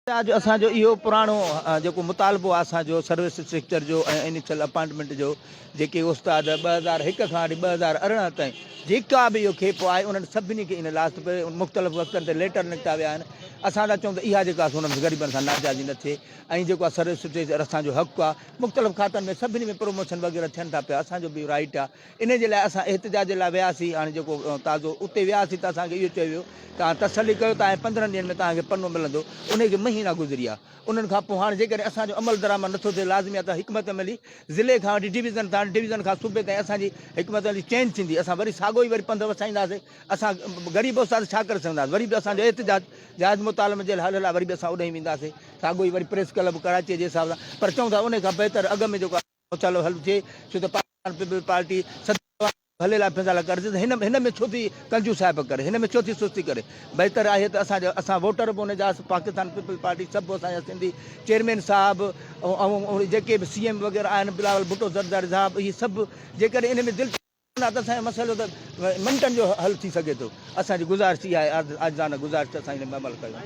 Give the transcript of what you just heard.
आज असांजो इहो पुराणो जेको मुतालबो आहे असांजो सर्विस सेक्टर जो ऐं इनिशियल अपॉइंटमेंट जो जेके उस्ताद 2001 खां वठी 2018 ताईं जेका बि इहो खेप आहे उन्हनि सभिनी खे इन लास्ट पे मुख़्तलिफ़ वक़्तनि ते लेटर निकिता विया आहिनि। असां था चऊं त इहा जेका हुननि ग़रीबनि सां नाजाइज़ी न थिए ऐं जेको आहे सर्विस सेक्टर असांजो हक़ु आहे। मुख़्तलिफ़ खातनि में सभिनी में प्रमोशन वग़ैरह थियनि था पिया, असांजो बि राइट आहे। इन जे लाइ असां एहतिजाज जे लाइ वियासीं। हाणे जेको ताज़ो उते वियासीं त असांखे इहो चयो वियो तव्हां तसली कयो, तव्हां 15 ॾींहंनि में तव्हांखे पनो मिलंदो। उनखे महीना गुज़री आहे। उन्हनि खां पोइ हाणे जेकॾहिं असांजो अमल दरामद नथो थिए लाज़मी आहे त हिकमत अमली ज़िले खां वठी डिवीज़न ताईं, डिवीज़न खां सूबे ताईं असांजी हिकमत अमली चेंज थींदी। असां वरी साॻियो ई वरी पंध वसाईंदासीं। असां ग़रीब उस्ताद छा करे सघंदासीं? वरी बि असांजो एहतिजाज जहाज मुतालमे जे हल लाइ वरी बि असां उॾाई वेंदासीं। साॻियो ई वरी प्रेस क्लब कराची जे हिसाब सां, पर चऊं था उन खां बहितर अॻ में जेको आहे चलो हल थिए, छो त पीपल पार्टी हले लाइ फैसला कर। हिन में छो थी कंजूस साहिब करे, हिन में छो थी सुस्ती करे? बहितर आहे त असां वोटर बि उनजा पाकिस्तान पीपल पार्टी सभु असांजा सिंधी चेयरमैन साहिबु ऐं जेके बि CM वग़ैरह आहिनि, बिलावल भुट्टो ज़रदारी साहिबु, इहे सभु जेकॾहिं इन में दिलि त असांजो मसइलो त मिंटनि जो हल थी सघे थो। असांजी गुज़ारिश इहा आहे, आज़ाना गुज़ारिश त असां हिन में अमल कयूं।